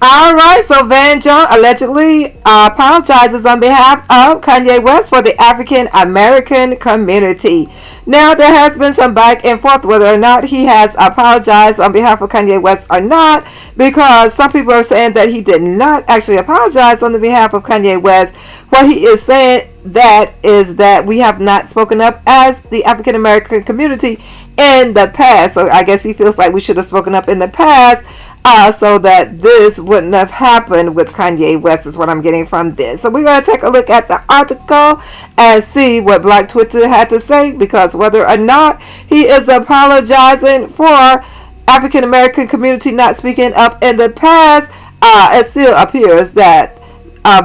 All right, so Van Jones allegedly apologizes on behalf of Kanye West for the African American community. Now, there has been some back and forth whether or not he has apologized on behalf of Kanye West or not, because some people are saying that he did not actually apologize on the behalf of Kanye West. What he is saying that is that we have not spoken up as the African American community in the past. So I guess he feels like we should have spoken up in the past, so that this wouldn't have happened with Kanye West, is what I'm getting from this. So we're going to take a look at the article and see what Black Twitter had to say, because whether or not he is apologizing for African American community not speaking up in the past, it still appears that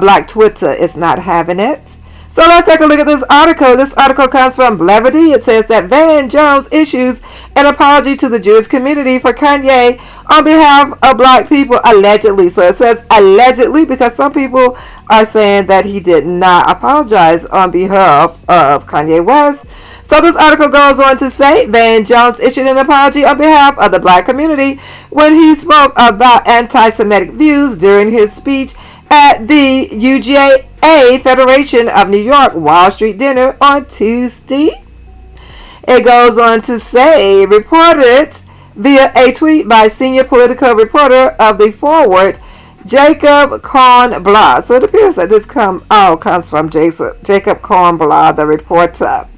Black Twitter is not having it. So let's take a look at this article. This article comes from Blevity. It says that Van Jones issues an apology to the Jewish community for Kanye on behalf of black people, allegedly. So it says allegedly because some people are saying that he did not apologize on behalf of Kanye West. So this article goes on to say Van Jones issued an apology on behalf of the black community when he spoke about anti-Semitic views during his speech at the UGA Federation of New York Wall Street dinner on Tuesday. It goes on to say, reported via a tweet by senior political reporter of the Forward, Jacob Kornblau. So it appears that this comes from Jacob Kornblau, the reporter.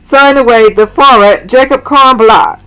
So anyway, the Forward, Jacob Kornblau.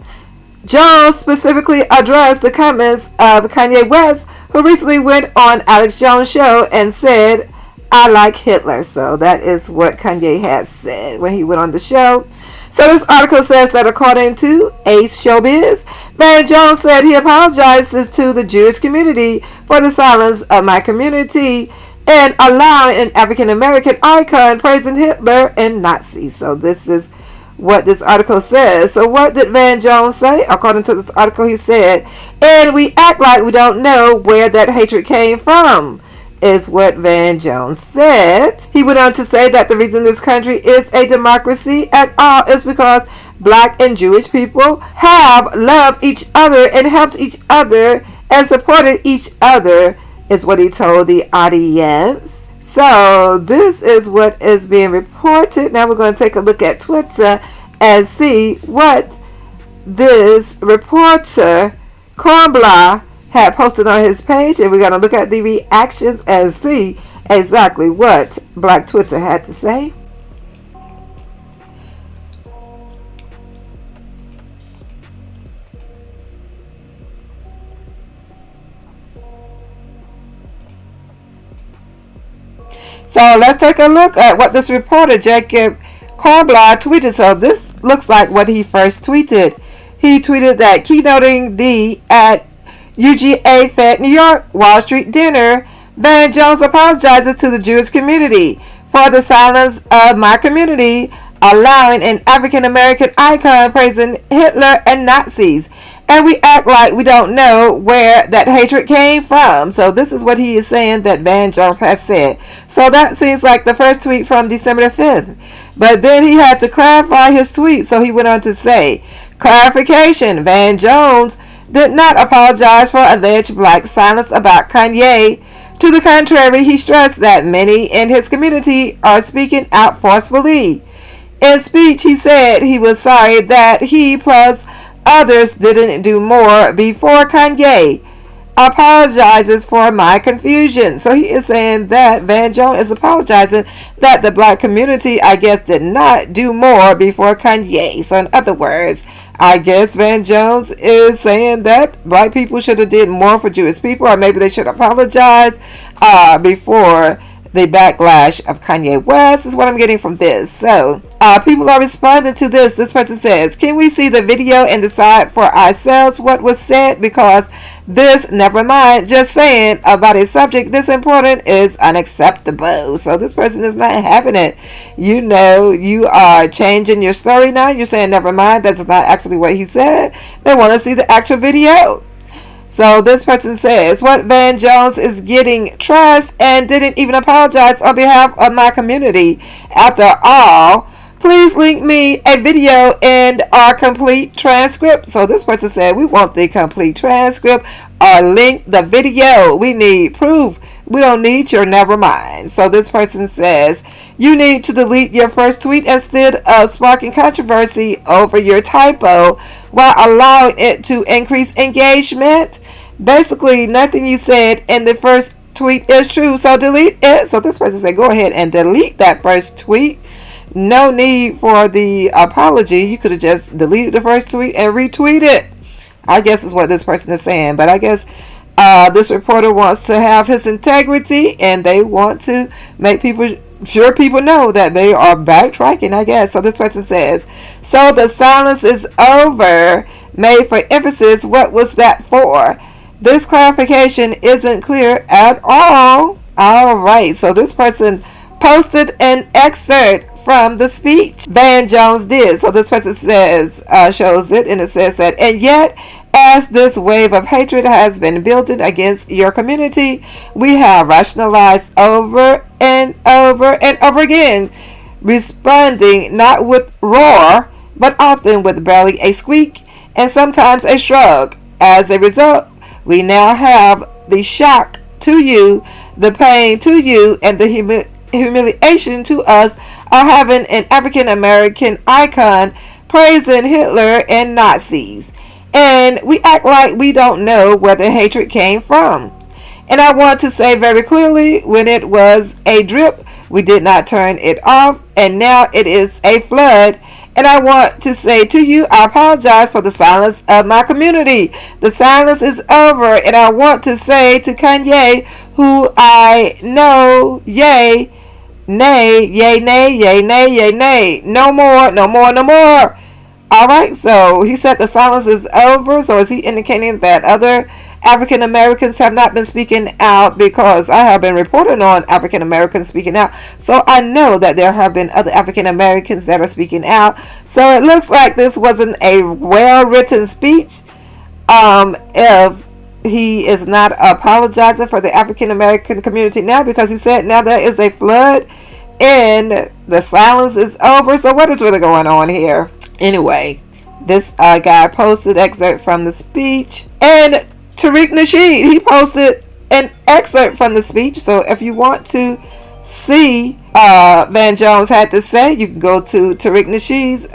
Jones specifically addressed the comments of Kanye West, who recently went on Alex Jones' show and said, I like Hitler. So that is what Kanye had said when he went on the show. So this article says that according to Ace Showbiz, Van Jones said he apologizes to the Jewish community for the silence of my community and allowing an African American icon praising Hitler and Nazis. So this is what this article says. So what did Van Jones say? According to this article, he said, and we act like we don't know where that hatred came from, is what Van Jones said. He went on to say that the reason this country is a democracy at all is because black and Jewish people have loved each other and helped each other and supported each other, is what he told the audience. So this is what is being reported. Now we're going to take a look at Twitter and see what this reporter Kornblau had posted on his page, and we're going to look at the reactions and see exactly what Black Twitter had to say. So let's take a look at what this reporter Jacob Kornblau tweeted. So this looks like what he first tweeted. He tweeted that keynoting the at UGA Fed New York Wall Street dinner, Van Jones apologizes to the Jewish community for the silence of my community, allowing an African American icon praising Hitler and Nazis. And we act like we don't know where that hatred came from. So this is what he is saying that Van Jones has said. So that seems like the first tweet from December the 5th. But then he had to clarify his tweet. So he went on to say, clarification, Van Jones did not apologize for alleged black silence about Kanye. To the contrary, he stressed that many in his community are speaking out forcefully. In speech, he said he was sorry that he plus others didn't do more before Kanye apologizes for my confusion. So he is saying that Van Jones is apologizing that the black community, I guess, did not do more before Kanye. So in other words, I guess Van Jones is saying that black people should have did more for Jewish people, or maybe they should apologize before the backlash of Kanye West, is what I'm getting from this. So people are responding to this. This person says, can we see the video and decide for ourselves what was said? Because this, never mind, just saying about a subject this important is unacceptable. So this person is not having it. You know, you are changing your story now. You're saying, never mind, that's not actually what he said. They want to see the actual video. So this person says, what Van Jones is getting trashed and didn't even apologize on behalf of my community. After all, Please link me a video and our complete transcript. So this person said, we want the complete transcript or link the video. We need proof. We don't need your never mind. So this person says, you need to delete your first tweet instead of sparking controversy over your typo while allowing it to increase engagement. Basically, nothing you said in the first tweet is true, so delete it. So this person said, go ahead and delete that first tweet. No need for the apology. You could have just deleted the first tweet and retweet it. I guess is what this person is saying. But I guess this reporter wants to have his integrity, and they want to make sure people know that they are backtracking, I guess. So this person says, so the silence is over. Made for emphasis. What was that for? This clarification isn't clear at all. All right. So this person posted an excerpt from the speech Van Jones did. So this person says, shows it, and it says that, and yet, as this wave of hatred has been building against your community, we have rationalized over and over and over again, responding not with roar, but often with barely a squeak and sometimes a shrug. As a result, we now have the shock to you, the pain to you, and the humiliation to us are having an African American icon praising Hitler and Nazis. And we act like we don't know where the hatred came from. And I want to say very clearly, when it was a drip, we did not turn it off, and now it is a flood. And I want to say to you, I apologize for the silence of my community. The silence is over, and I want to say to Kanye, who I know, yay, nay, yay, nay, yay, nay, yay, nay. No more, no more, no more. Alright, so he said the silence is over. So is he indicating that other African Americans have not been speaking out? Because I have been reporting on African Americans speaking out. So I know that there have been other African Americans that are speaking out. So it looks like this wasn't a well-written speech. If he is not apologizing for the African American community now, because he said now there is a flood and the silence is over. So what is really going on here? Anyway, this guy posted an excerpt from the speech, and Tariq Nasheed, he posted an excerpt from the speech. So if you want to see Van Jones had to say, you can go to Tariq Nasheed's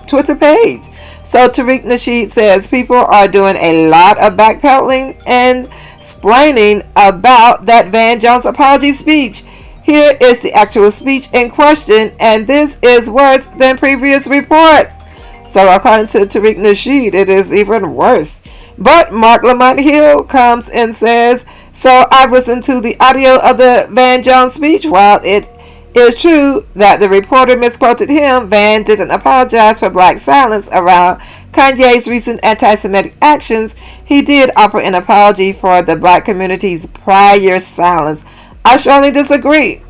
Twitter page. So Tariq Nasheed says people are doing a lot of backpedaling and explaining about that Van Jones apology speech. Here is the actual speech in question, and this is worse than previous reports. So according to Tariq Nasheed, it is even worse. But Mark Lamont Hill comes and says, so I've listened to the audio of the Van Jones speech. While it is true that the reporter misquoted him, Van didn't apologize for black silence around Kanye's recent anti-Semitic actions. He did offer an apology for the black community's prior silence. I strongly disagree.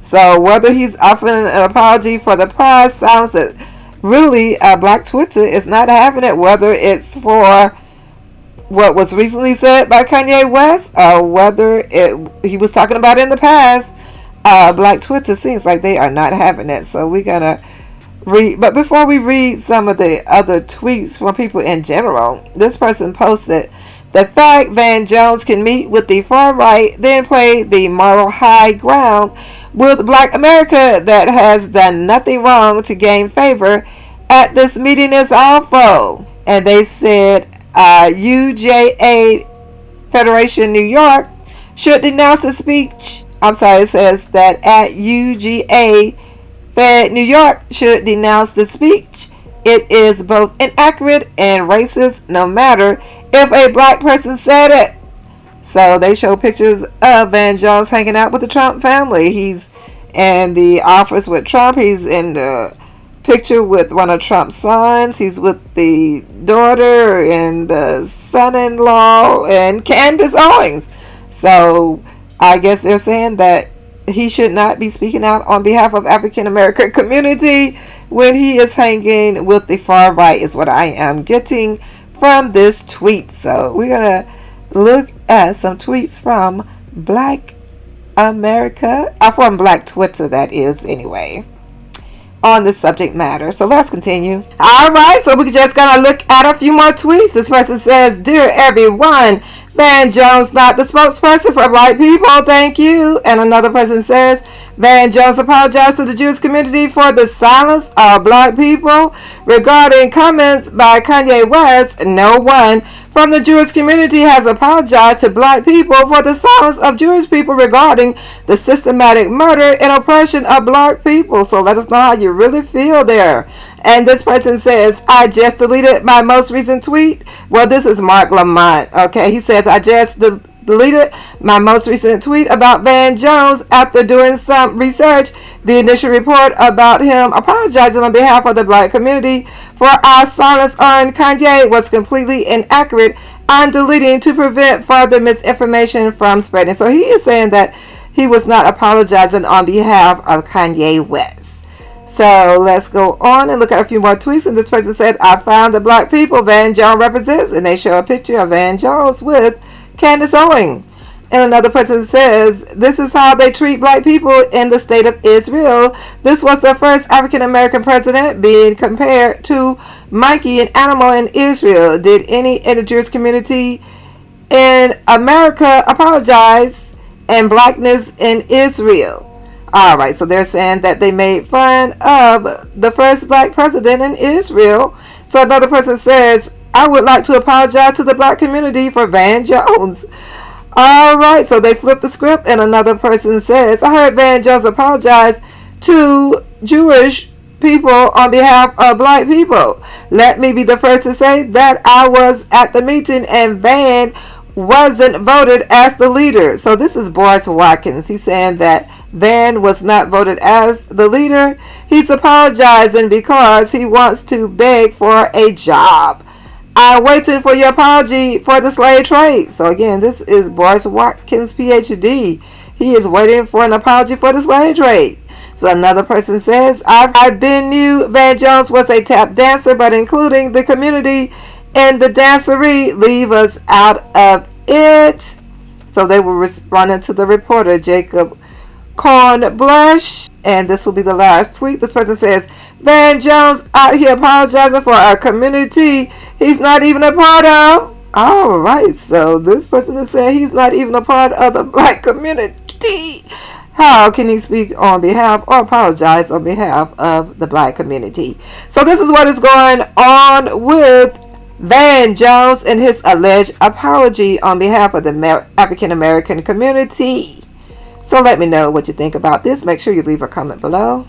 So whether he's offering an apology for the prior silence, really, Black Twitter is not having it, whether it's for what was recently said by Kanye West or whether he was talking about it in the past. Black Twitter seems like they are not having it. So we're going to read. But before we read some of the other tweets from people in general, this person posted, the fact Van Jones can meet with the far right, then play the moral high ground with Black America that has done nothing wrong to gain favor at this meeting is awful. And they said UJA Federation New York should denounce the speech. It says that at UGA Fed New York should denounce the speech. It is both inaccurate and racist, no matter if a black person said it. So they show pictures of Van Jones hanging out with the Trump family. He's in the office with Trump. He's in the picture with one of Trump's sons. He's with the daughter and the son-in-law and Candace Owens. So I guess they're saying that he should not be speaking out on behalf of African American community when he is hanging with the far right, is what I am getting from this tweet. So we're going to look at some tweets from Black America, from Black Twitter, that is, anyway. on the subject matter. So let's continue. All right, so we just gonna look at a few more tweets. This person says, "Dear everyone, Van Jones not the spokesperson for black people. Thank you." And another person says, "Van Jones apologized to the Jewish community for the silence of black people regarding comments by Kanye West. No one from the Jewish community has apologized to black people for the silence of Jewish people regarding the systematic murder and oppression of black people." So let us know how you really feel there. And this person says, "I just deleted my most recent tweet." Well, this is Mark Lamont. Okay, he says, "I just deleted my most recent tweet about Van Jones after doing some research. The initial report about him apologizing on behalf of the black community for our silence on Kanye was completely inaccurate. I'm deleting to prevent further misinformation from spreading." So he is saying that he was not apologizing on behalf of Kanye West. So let's go on and look at a few more tweets. And this person said, "I found the black people Van Jones represents," and they show a picture of Van Jones with Candace Owens. And another person says, "This is how they treat black people in the state of Israel. This was the first African American president being compared to monkey, an animal in Israel. Did any in the Jewish community in America apologize and blackness in Israel?" All right, so they're saying that they made fun of the first black president in Israel. So another person says, "I would like to apologize to the black community for Van Jones." All right, so they flipped the script, and another person says, "I heard Van Jones apologize to Jewish people on behalf of black people. Let me be the first to say that I was at the meeting and Van wasn't voted as the leader." So this is Boris Watkins. He's saying that Van was not voted as the leader. He's apologizing because he wants to beg for a job. "I'm waiting for your apology for the slave trade." So again, this is Boris Watkins, PhD. He is waiting for an apology for the slave trade. So another person says, I've been knew Van Jones was a tap dancer, but including the community and the dancery, leave us out of it." So they were responding to the reporter, Jacob Cornblush. And this will be the last tweet. This person says, "Van Jones out here apologizing for our community he's not even a part of." All right, so this person is saying he's not even a part of the black community. How can he speak on behalf or apologize on behalf of the black community? So this is what is going on with Van Jones and his alleged apology on behalf of the African American community. So let me know what you think about this. Make sure you leave a comment below.